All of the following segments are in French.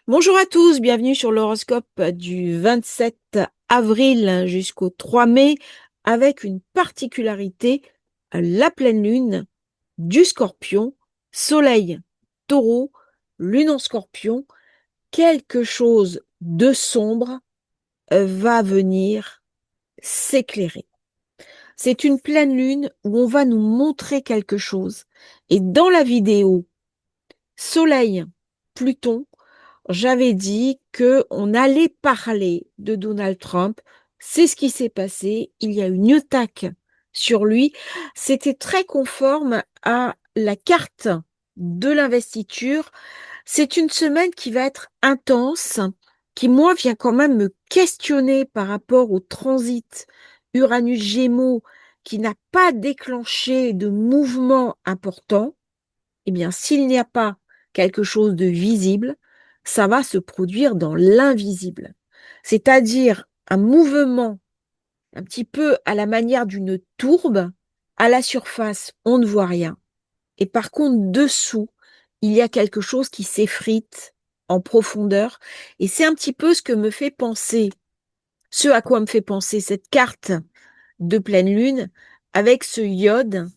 Bonjour à tous, bienvenue sur l'horoscope du 27 avril jusqu'au 3 mai avec une particularité, la pleine lune du Scorpion, Soleil, Taureau, Lune en Scorpion, quelque chose de sombre va venir s'éclairer. C'est une pleine lune où on va nous montrer quelque chose. Et dans la vidéo Soleil, Pluton, j'avais dit que on allait parler de Donald Trump. C'est ce qui s'est passé. Il y a eu une attaque sur lui. C'était très conforme à la carte de l'investiture. C'est une semaine qui va être intense, qui, moi, vient quand même me questionner par rapport au transit Uranus-Gémeaux qui n'a pas déclenché de mouvement important. Eh bien, s'il n'y a pas quelque chose de visible, ça va se produire dans l'invisible. C'est-à-dire un mouvement un petit peu à la manière d'une tourbe. À la surface, on ne voit rien. Et par contre, dessous, il y a quelque chose qui s'effrite en profondeur. Et c'est un petit peu ce que me fait penser, ce à quoi me fait penser cette carte de pleine lune avec ce iode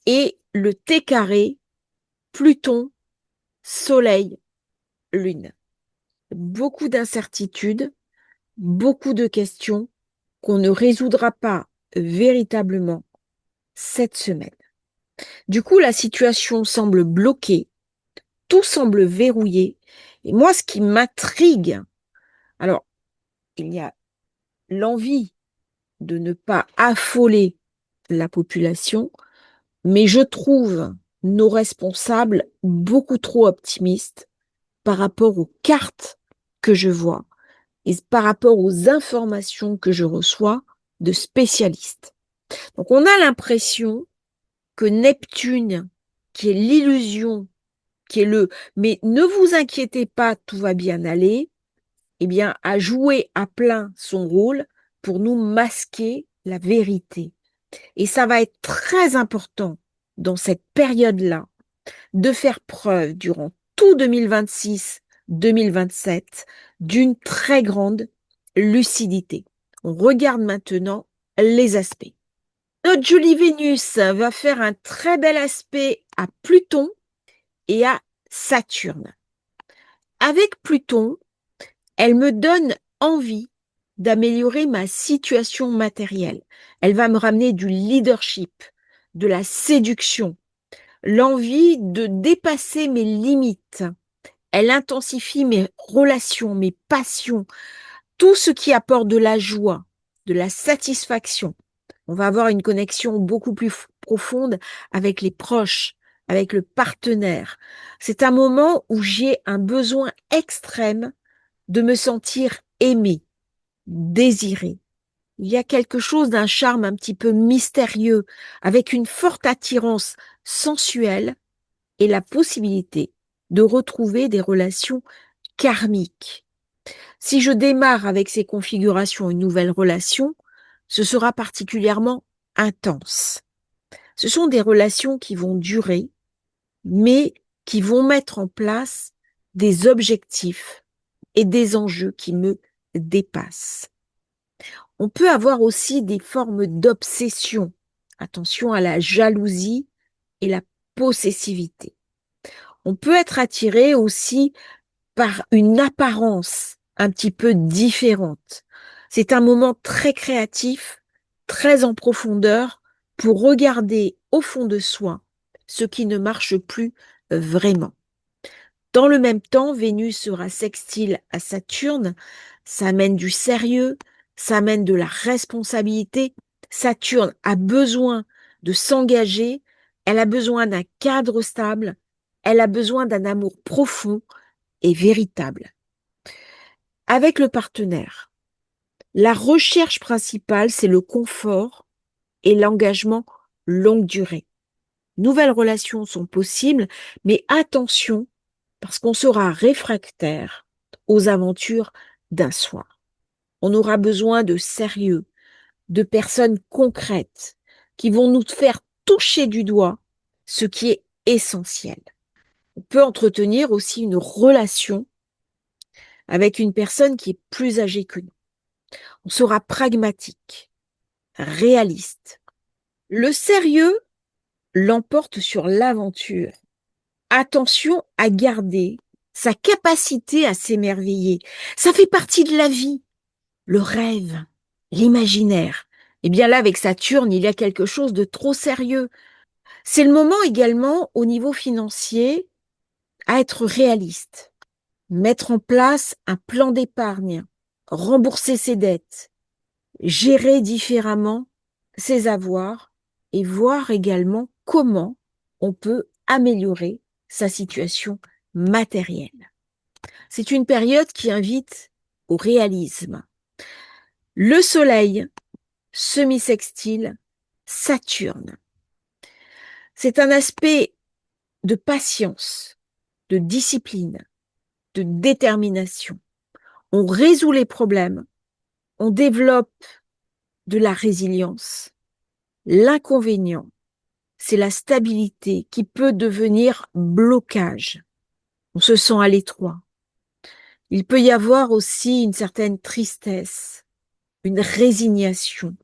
et le T carré, Pluton, Soleil, Lune. Beaucoup d'incertitudes, beaucoup de questions qu'on ne résoudra pas véritablement cette semaine. Du coup, la situation semble bloquée, tout semble verrouillé. Et moi, ce qui m'intrigue, alors, il y a l'envie de ne pas affoler la population, mais je trouve nos responsables beaucoup trop optimistes par rapport aux cartes que je vois et par rapport aux informations que je reçois de spécialistes. Donc on a l'impression que Neptune, qui est l'illusion, qui est le mais ne vous inquiétez pas, tout va bien aller, eh bien, a joué à plein son rôle pour nous masquer la vérité. Et ça va être très important dans cette période-là de faire preuve durant tout 2026-2027 d'une très grande lucidité. On regarde maintenant les aspects. Notre jolie Vénus va faire un très bel aspect à Pluton et à Saturne. Avec Pluton, elle me donne envie d'améliorer ma situation matérielle. Elle va me ramener du leadership, de la séduction, l'envie de dépasser mes limites. Elle intensifie mes relations, mes passions, tout ce qui apporte de la joie, de la satisfaction. On va avoir une connexion beaucoup plus profonde avec les proches, avec le partenaire. C'est un moment où j'ai un besoin extrême de me sentir aimé, désiré. Il y a quelque chose d'un charme un petit peu mystérieux, avec une forte attirance sensuelle et la possibilité de retrouver des relations karmiques. Si je démarre avec ces configurations une nouvelle relation, ce sera particulièrement intense. Ce sont des relations qui vont durer, mais qui vont mettre en place des objectifs et des enjeux qui me dépassent. On peut avoir aussi des formes d'obsession. Attention à la jalousie et la possessivité. On peut être attiré aussi par une apparence un petit peu différente. C'est un moment très créatif, très en profondeur pour regarder au fond de soi ce qui ne marche plus vraiment. Dans le même temps, Vénus sera sextile à Saturne, ça amène du sérieux, ça amène de la responsabilité. Saturne a besoin de s'engager, elle a besoin d'un cadre stable, elle a besoin d'un amour profond et véritable. Avec le partenaire, la recherche principale, c'est le confort et l'engagement longue durée. Nouvelles relations sont possibles, mais attention, parce qu'on sera réfractaire aux aventures d'un soir. On aura besoin de sérieux, de personnes concrètes qui vont nous faire toucher du doigt ce qui est essentiel. On peut entretenir aussi une relation avec une personne qui est plus âgée que nous. On sera pragmatique, réaliste. Le sérieux l'emporte sur l'aventure. Attention à garder sa capacité à s'émerveiller. Ça fait partie de la vie. Le rêve, l'imaginaire. Et bien là, avec Saturne, il y a quelque chose de trop sérieux. C'est le moment également, au niveau financier, à être réaliste, mettre en place un plan d'épargne, rembourser ses dettes, gérer différemment ses avoirs et voir également comment on peut améliorer sa situation matérielle. C'est une période qui invite au réalisme. Le Soleil, semi-sextile, Saturne. C'est un aspect de patience, de discipline, de détermination. On résout les problèmes, on développe de la résilience. L'inconvénient, c'est la stabilité qui peut devenir blocage. On se sent à l'étroit. Il peut y avoir aussi une certaine tristesse, une résignation,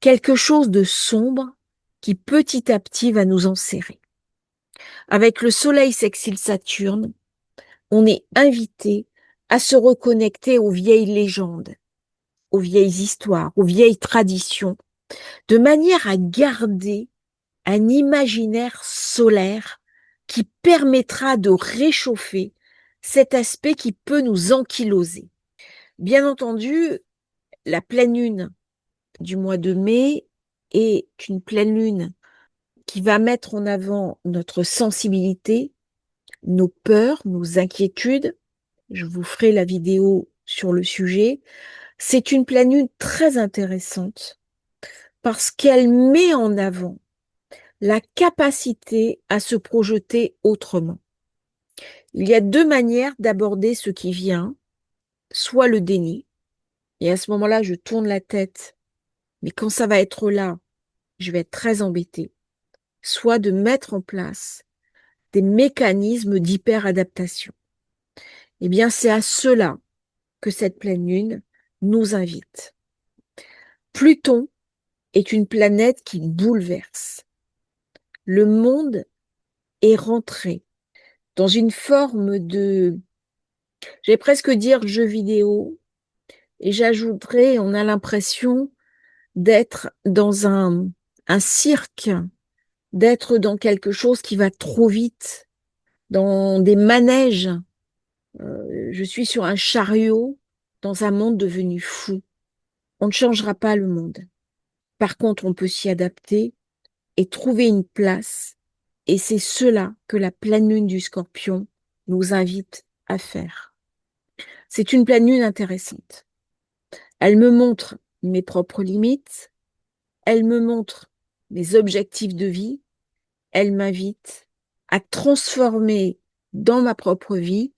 quelque chose de sombre qui petit à petit va nous enserrer. Avec le Soleil sextile Saturne, on est invité à se reconnecter aux vieilles légendes, aux vieilles histoires, aux vieilles traditions, de manière à garder un imaginaire solaire qui permettra de réchauffer cet aspect qui peut nous ankyloser. Bien entendu, la pleine lune du mois de mai est une pleine lune qui va mettre en avant notre sensibilité, nos peurs, nos inquiétudes. Je vous ferai la vidéo sur le sujet. C'est une pleine lune très intéressante parce qu'elle met en avant la capacité à se projeter autrement. Il y a deux manières d'aborder ce qui vient, soit le déni, et à ce moment-là, je tourne la tête, mais quand ça va être là, je vais être très embêtée, soit de mettre en place des mécanismes d'hyperadaptation. Eh bien, c'est à cela que cette pleine lune nous invite. Pluton est une planète qui bouleverse. Le monde est rentré dans une forme de, j'ai presque dire jeu vidéo, et j'ajouterais, on a l'impression d'être dans un cirque, d'être dans quelque chose qui va trop vite, dans des manèges. Je suis sur un chariot dans un monde devenu fou. On ne changera pas le monde. Par contre, on peut s'y adapter et trouver une place. Et c'est cela que la pleine lune du Scorpion nous invite à faire. C'est une pleine lune intéressante. Elle me montre mes propres limites, elle me montre mes objectifs de vie, elle m'invite à transformer dans ma propre vie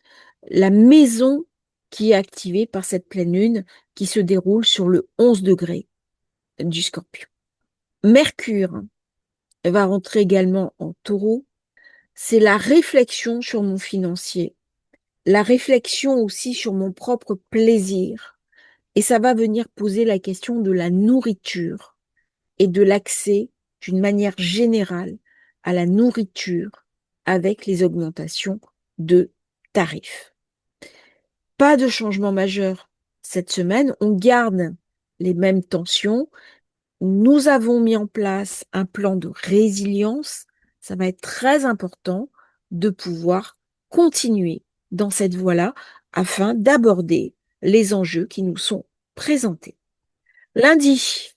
la maison qui est activée par cette pleine lune qui se déroule sur le 11 degré du Scorpion. Mercure va rentrer également en Taureau. C'est la réflexion sur mon financier, la réflexion aussi sur mon propre plaisir. Et ça va venir poser la question de la nourriture et de l'accès d'une manière générale à la nourriture avec les augmentations de tarifs. Pas de changement majeur cette semaine, on garde les mêmes tensions. Nous avons mis en place un plan de résilience. Ça va être très important de pouvoir continuer dans cette voie-là afin d'aborder les enjeux qui nous sont présentés. Lundi,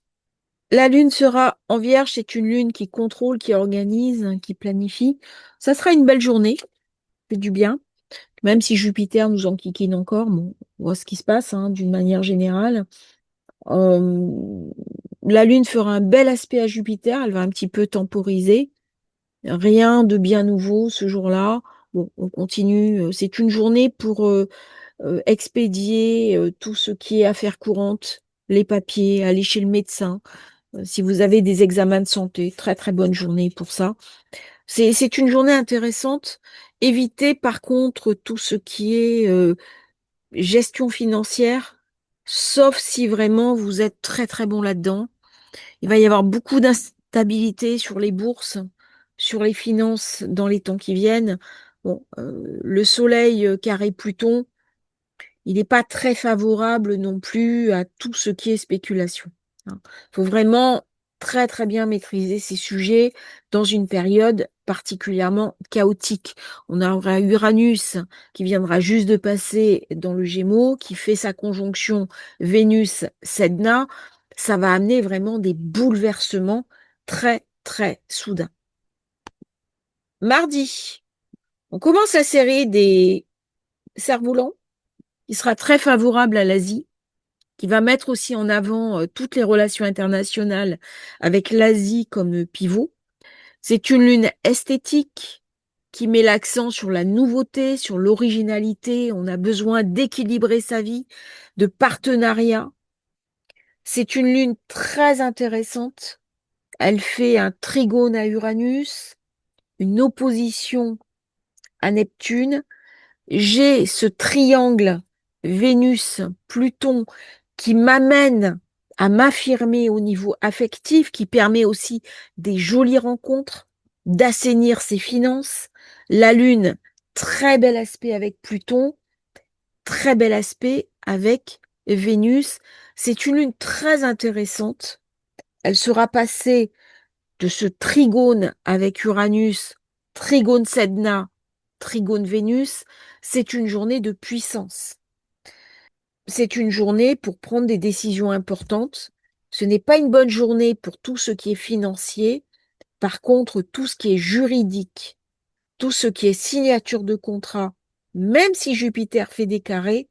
la lune sera en Vierge, c'est une lune qui contrôle, qui organise, qui planifie. Ça sera une belle journée, fait du bien, même si Jupiter nous enquiquine encore, bon, on voit ce qui se passe d'une manière générale. La lune fera un bel aspect à Jupiter, elle va un petit peu temporiser. Rien de bien nouveau ce jour-là. Bon, on continue. C'est une journée pour expédier tout ce qui est affaires courantes, les papiers, aller chez le médecin. Si vous avez des examens de santé, très très bonne journée pour ça. C'est une journée intéressante. Évitez par contre tout ce qui est gestion financière, sauf si vraiment vous êtes très très bon là-dedans. Il va y avoir beaucoup d'instabilité sur les bourses, sur les finances dans les temps qui viennent. Bon, le Soleil carré Pluton, il n'est pas très favorable non plus à tout ce qui est spéculation. Il faut vraiment très très bien maîtriser ces sujets dans une période particulièrement chaotique. On aura Uranus qui viendra juste de passer dans le Gémeaux, qui fait sa conjonction Vénus-Sedna. Ça va amener vraiment des bouleversements très très soudains. Mardi, on commence la série des cerfs-volants, qui sera très favorable à l'Asie, qui va mettre aussi en avant toutes les relations internationales avec l'Asie comme pivot. C'est une lune esthétique qui met l'accent sur la nouveauté, sur l'originalité. On a besoin d'équilibrer sa vie, de partenariat. C'est une lune très intéressante. Elle fait un trigone à Uranus, une opposition à Neptune. J'ai ce triangle Vénus-Pluton qui m'amène à m'affirmer au niveau affectif, qui permet aussi des jolies rencontres, d'assainir ses finances. La Lune, très bel aspect avec Pluton, très bel aspect avec Vénus. C'est une lune très intéressante. Elle sera passée de ce trigone avec Uranus, trigone Sedna, trigone Vénus. C'est une journée de puissance. C'est une journée pour prendre des décisions importantes. Ce n'est pas une bonne journée pour tout ce qui est financier. Par contre, tout ce qui est juridique, tout ce qui est signature de contrat, même si Jupiter fait des carrés,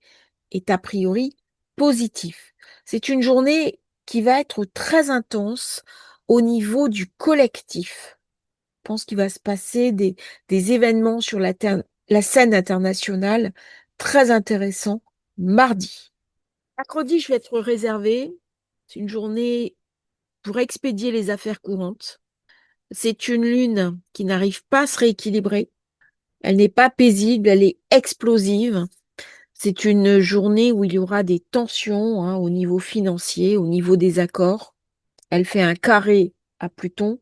est a priori positif. C'est une journée qui va être très intense au niveau du collectif. Je pense qu'il va se passer des événements sur la scène internationale très intéressants mardi. Mercredi, je vais être réservée. C'est une journée pour expédier les affaires courantes. C'est une lune qui n'arrive pas à se rééquilibrer. Elle n'est pas paisible, elle est explosive. C'est une journée où il y aura des tensions au niveau financier, au niveau des accords. Elle fait un carré à Pluton,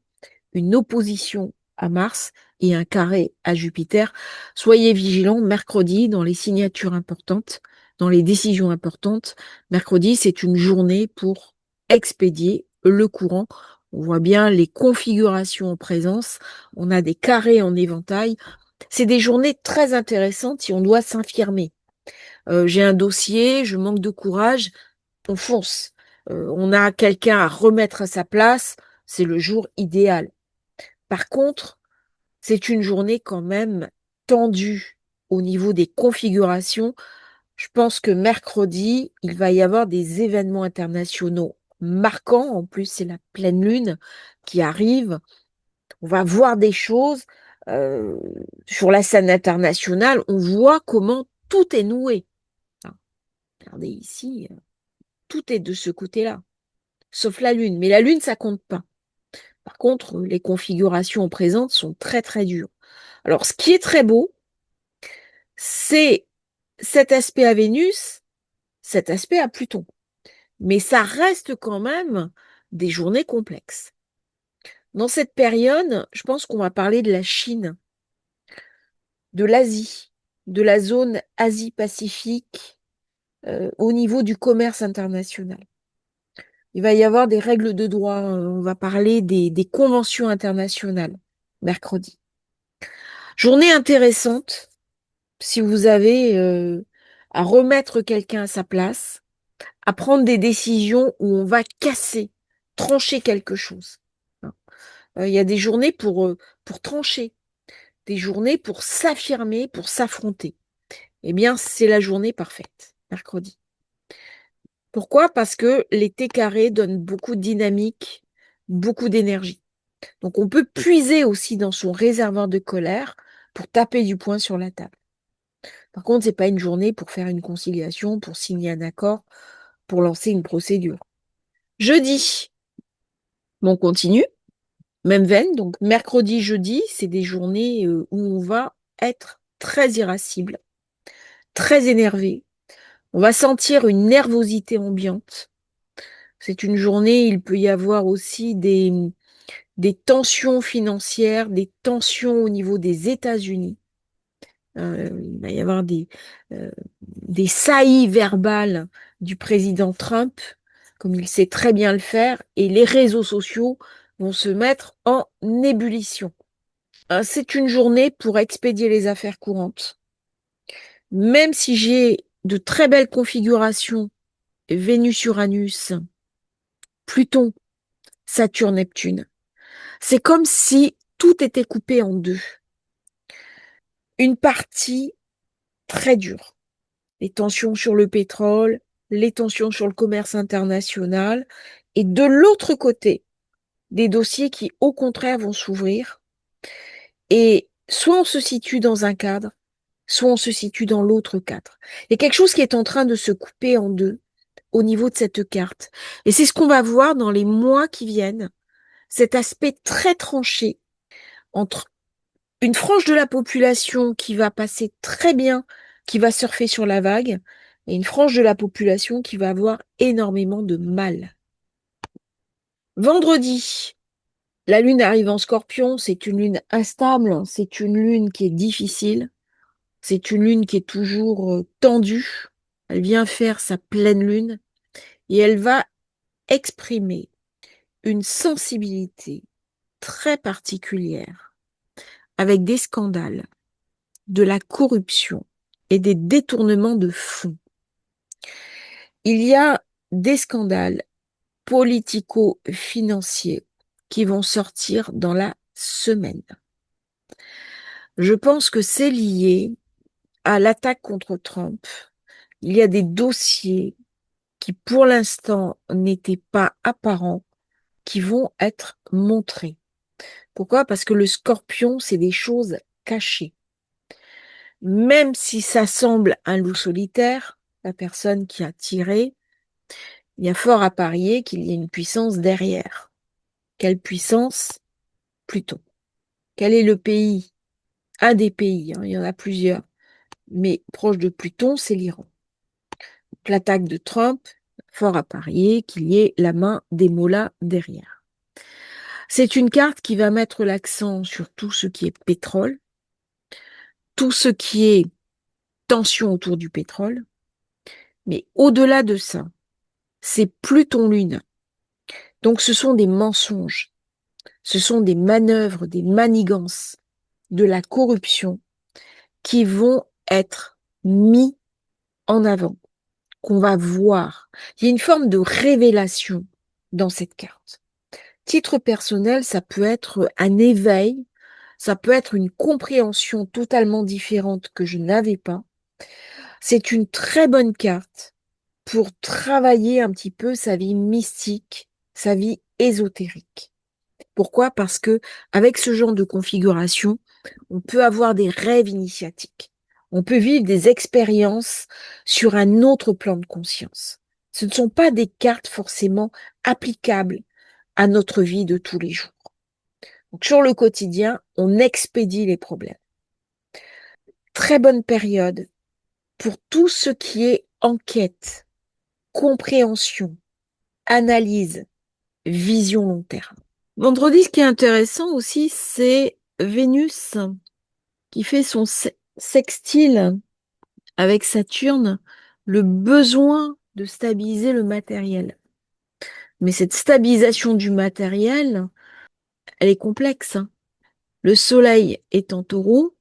une opposition à Mars et un carré à Jupiter. Soyez vigilants mercredi dans les signatures importantes, dans les décisions importantes. Mercredi, c'est une journée pour expédier le courant. On voit bien les configurations en présence. On a des carrés en éventail. C'est des journées très intéressantes si on doit s'infirmer. J'ai un dossier, je manque de courage, on fonce. On a quelqu'un à remettre à sa place, c'est le jour idéal. Par contre, c'est une journée quand même tendue au niveau des configurations. Je pense que mercredi, il va y avoir des événements internationaux marquants. En plus, c'est la pleine lune qui arrive. On va voir des choses euh, sur la scène internationale. On voit comment tout est noué. Hein, regardez ici, tout est de ce côté-là, sauf la lune. Mais la lune, ça compte pas. Par contre, les configurations présentes sont très très dures. Alors, ce qui est très beau, c'est cet aspect à Vénus, cet aspect à Pluton. Mais ça reste quand même des journées complexes. Dans cette période, je pense qu'on va parler de la Chine, de l'Asie, de la zone Asie-Pacifique au niveau du commerce international. Il va y avoir des règles de droit, on va parler des conventions internationales mercredi. Journée intéressante si vous avez à remettre quelqu'un à sa place, à prendre des décisions où on va casser, trancher quelque chose. Il y a des journées pour trancher, des journées pour s'affirmer, pour s'affronter. Eh bien, c'est la journée parfaite, mercredi. Pourquoi? Parce que les T carrés donnent beaucoup de dynamique, beaucoup d'énergie. Donc, on peut puiser aussi dans son réservoir de colère pour taper du poing sur la table. Par contre, c'est pas une journée pour faire une conciliation, pour signer un accord, pour lancer une procédure. Jeudi, on continue, même veine. Donc, mercredi, jeudi, c'est des journées où on va être très irascible, très énervé. On va sentir une nervosité ambiante. C'est une journée, il peut y avoir aussi des tensions financières, des tensions au niveau des États-Unis. Il va y avoir des saillies verbales du président Trump, comme il sait très bien le faire, et les réseaux sociaux vont se mettre en ébullition. C'est une journée pour expédier les affaires courantes. Même si j'ai de très belles configurations, Vénus-Uranus, Pluton, Saturne-Neptune, c'est comme si tout était coupé en deux. Une partie très dure, les tensions sur le pétrole, les tensions sur le commerce international, et de l'autre côté, des dossiers qui, au contraire, vont s'ouvrir. Et soit on se situe dans un cadre, soit on se situe dans l'autre cadre. Il y a quelque chose qui est en train de se couper en deux au niveau de cette carte. Et c'est ce qu'on va voir dans les mois qui viennent, cet aspect très tranché entre une frange de la population qui va passer très bien, qui va surfer sur la vague, et une frange de la population qui va avoir énormément de mal. Vendredi, la lune arrive en Scorpion, c'est une lune instable, c'est une lune qui est difficile, c'est une lune qui est toujours tendue. Elle vient faire sa pleine lune et elle va exprimer une sensibilité très particulière avec des scandales, de la corruption et des détournements de fonds. Il y a des scandales politico-financiers qui vont sortir dans la semaine. Je pense que c'est lié à l'attaque contre Trump. Il y a des dossiers qui, pour l'instant, n'étaient pas apparents, qui vont être montrés. Pourquoi? Parce que le scorpion, c'est des choses cachées. Même si ça semble un loup solitaire, la personne qui a tiré, il y a fort à parier qu'il y a une puissance derrière. Quelle puissance? Pluton. Quel est le pays? Un des pays, hein, il y en a plusieurs, mais proche de Pluton, c'est l'Iran. L'attaque de Trump, fort à parier qu'il y ait la main des mollahs derrière. C'est une carte qui va mettre l'accent sur tout ce qui est pétrole, tout ce qui est tension autour du pétrole, mais au-delà de ça, c'est Pluton-Lune. Donc ce sont des mensonges, ce sont des manœuvres, des manigances, de la corruption qui vont être mis en avant, qu'on va voir. Il y a une forme de révélation dans cette carte. Titre personnel, ça peut être un éveil, ça peut être une compréhension totalement différente que je n'avais pas. C'est une très bonne carte pour travailler un petit peu sa vie mystique, sa vie ésotérique. Pourquoi? Parce que avec ce genre de configuration, on peut avoir des rêves initiatiques. On peut vivre des expériences sur un autre plan de conscience. Ce ne sont pas des cartes forcément applicables à notre vie de tous les jours. Donc, sur le quotidien, on expédie les problèmes. Très bonne période pour tout ce qui est enquête, compréhension, analyse, vision long terme. Vendredi, ce qui est intéressant aussi, c'est Vénus qui fait son sextile avec Saturne, le besoin de stabiliser le matériel. Mais cette stabilisation du matériel, elle est complexe. Le Soleil est en Taureau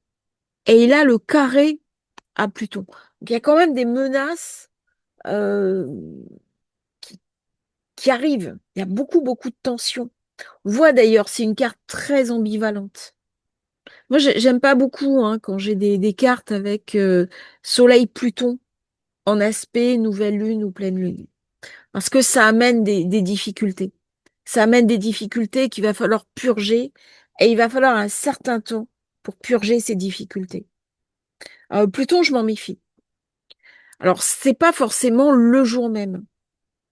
et il a le carré à Pluton. Donc il y a quand même des menaces euh, qui, qui arrivent. Il y a beaucoup, beaucoup de tensions. On voit d'ailleurs, c'est une carte très ambivalente. Moi, j'aime pas beaucoup hein, quand j'ai des cartes avec Soleil-Pluton en aspect nouvelle lune ou pleine lune. Parce que ça amène des difficultés. Ça amène des difficultés qu'il va falloir purger et il va falloir un certain temps pour purger ces difficultés. Pluton, je m'en méfie. Alors, c'est pas forcément le jour même,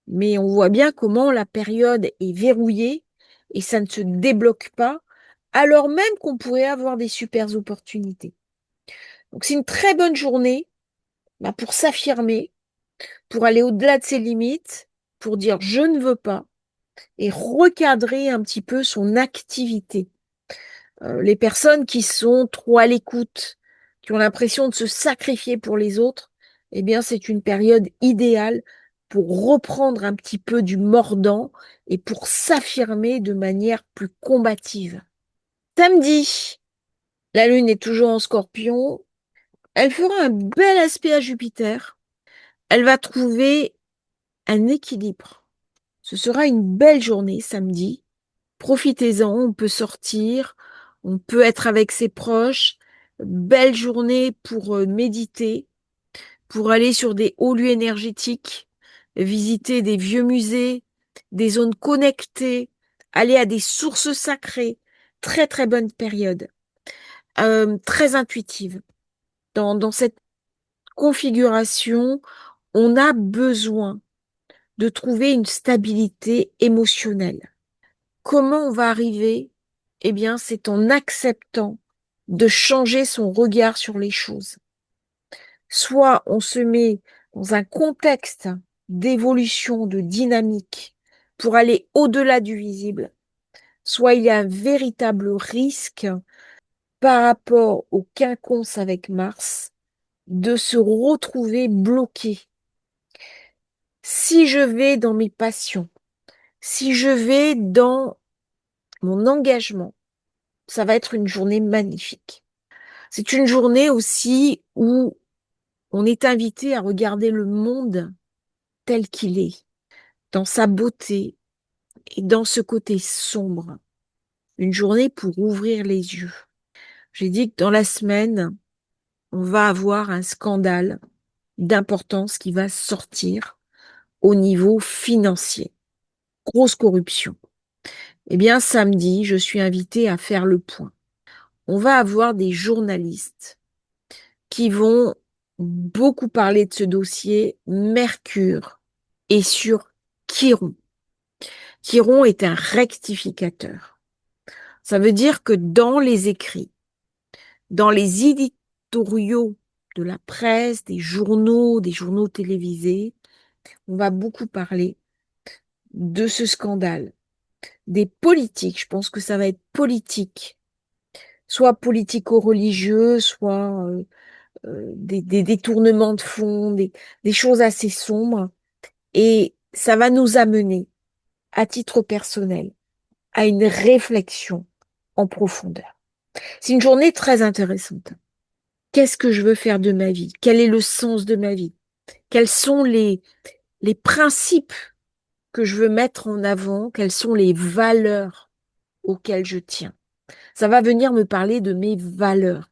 mais on voit bien comment la période est verrouillée et ça ne se débloque pas, alors même qu'on pourrait avoir des super opportunités. Donc, c'est une très bonne journée pour s'affirmer, pour aller au-delà de ses limites, pour dire je ne veux pas et recadrer un petit peu son activité. Les personnes qui sont trop à l'écoute, qui ont l'impression de se sacrifier pour les autres, eh bien, c'est une période idéale pour reprendre un petit peu du mordant et pour s'affirmer de manière plus combative. Samedi, la Lune est toujours en Scorpion. Elle fera un bel aspect à Jupiter. Elle va trouver un équilibre. Ce sera une belle journée samedi. Profitez-en, on peut sortir, on peut être avec ses proches. Belle journée pour méditer, pour aller sur des hauts lieux énergétiques, visiter des vieux musées, des zones connectées, aller à des sources sacrées. Très très bonne période, très intuitive. Dans cette configuration, on a besoin de trouver une stabilité émotionnelle. Comment on va arriver? Eh bien, c'est en acceptant de changer son regard sur les choses. Soit on se met dans un contexte d'évolution, de dynamique pour aller au-delà du visible, soit il y a un véritable risque par rapport au quinconce avec Mars de se retrouver bloqué. Si je vais dans mes passions, si je vais dans mon engagement, ça va être une journée magnifique. C'est une journée aussi où on est invité à regarder le monde tel qu'il est, dans sa beauté et dans ce côté sombre. Une journée pour ouvrir les yeux. J'ai dit que dans la semaine, on va avoir un scandale d'importance qui va sortir au niveau financier. Grosse corruption. Eh bien, samedi, je suis invitée à faire le point. On va avoir des journalistes qui vont beaucoup parler de ce dossier Mercure et sur Chiron. Chiron est un rectificateur. Ça veut dire que dans les écrits, dans les éditoriaux de la presse, des journaux télévisés, on va beaucoup parler de ce scandale. Des politiques, je pense que ça va être politique, soit politico-religieux, soit des détournements de fonds, des choses assez sombres. Et ça va nous amener, à titre personnel, à une réflexion en profondeur. C'est une journée très intéressante. Qu'est-ce que je veux faire de ma vie? Quel est le sens de ma vie? Quels sont les principes que je veux mettre en avant? Quelles sont les valeurs auxquelles je tiens? Ça va venir me parler de mes valeurs.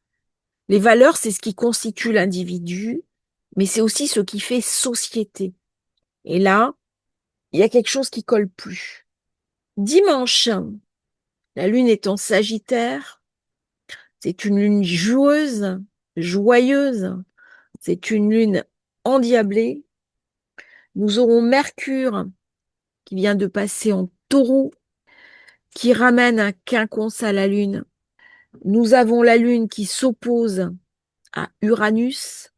Les valeurs, c'est ce qui constitue l'individu, mais c'est aussi ce qui fait société. Et là, il y a quelque chose qui colle plus. Dimanche, la lune est en Sagittaire. C'est une lune joueuse, joyeuse. C'est une lune endiablée. Nous aurons Mercure qui vient de passer en Taureau, qui ramène un quinconce à la lune. Nous avons la lune qui s'oppose à Uranus,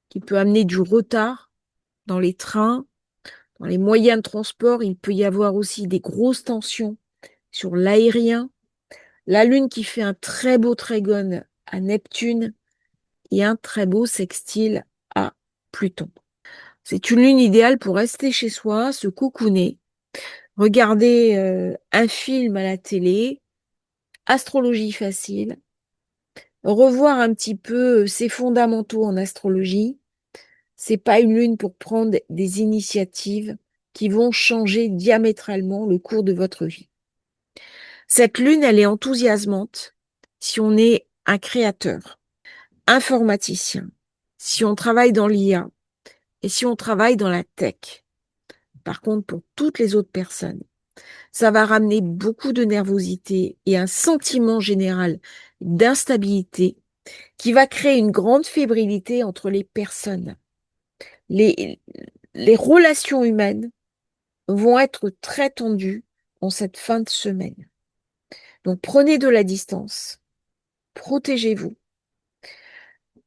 qui peut amener du retard dans les trains, dans les moyens de transport. Il peut y avoir aussi des grosses tensions sur l'aérien. La lune qui fait un très beau trigone à Neptune et un très beau sextile à Pluton. C'est une lune idéale pour rester chez soi, se cocooner, regarder un film à la télé, astrologie facile, revoir un petit peu ses fondamentaux en astrologie. C'est pas une lune pour prendre des initiatives qui vont changer diamétralement le cours de votre vie. Cette lune, elle est enthousiasmante si on est un créateur, informaticien, si on travaille dans l'IA et si on travaille dans la tech. Par contre, pour toutes les autres personnes, ça va ramener beaucoup de nervosité et un sentiment général d'instabilité qui va créer une grande fébrilité entre les personnes. Les, les relations humaines vont être très tendues en cette fin de semaine. Donc prenez de la distance, protégez-vous.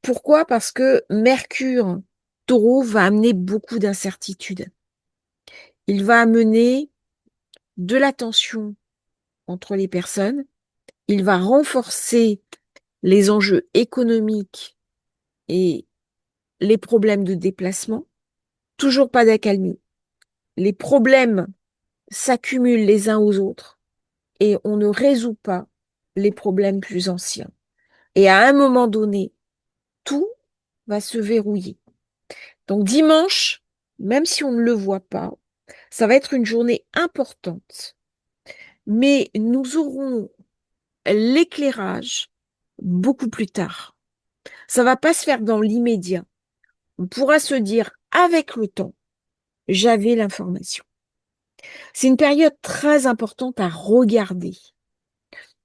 Pourquoi? Parce que Mercure Taureau va amener beaucoup d'incertitudes. Il va amener de la tension entre les personnes. Il va renforcer les enjeux économiques et les problèmes de déplacement. Toujours pas d'accalmie. Les problèmes s'accumulent les uns aux autres et on ne résout pas les problèmes plus anciens. Et à un moment donné, tout va se verrouiller. Donc dimanche, même si on ne le voit pas, ça va être une journée importante, mais nous aurons l'éclairage beaucoup plus tard. Ça va pas se faire dans l'immédiat. On pourra se dire avec le temps, j'avais l'information. C'est une période très importante à regarder.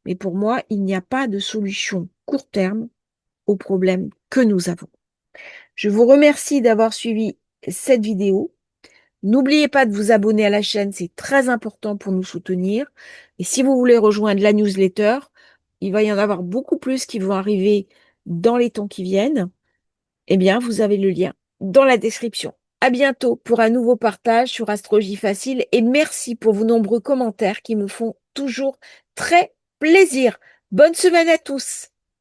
Mais pour moi, il n'y a pas de solution court terme aux problèmes que nous avons. Je vous remercie d'avoir suivi cette vidéo. N'oubliez pas de vous abonner à la chaîne, c'est très important pour nous soutenir. Et si vous voulez rejoindre la newsletter, il va y en avoir beaucoup plus qui vont arriver dans les temps qui viennent. Eh bien, vous avez le lien dans la description. À bientôt pour un nouveau partage sur Astrologie Facile et merci pour vos nombreux commentaires qui me font toujours très plaisir. Bonne semaine à tous!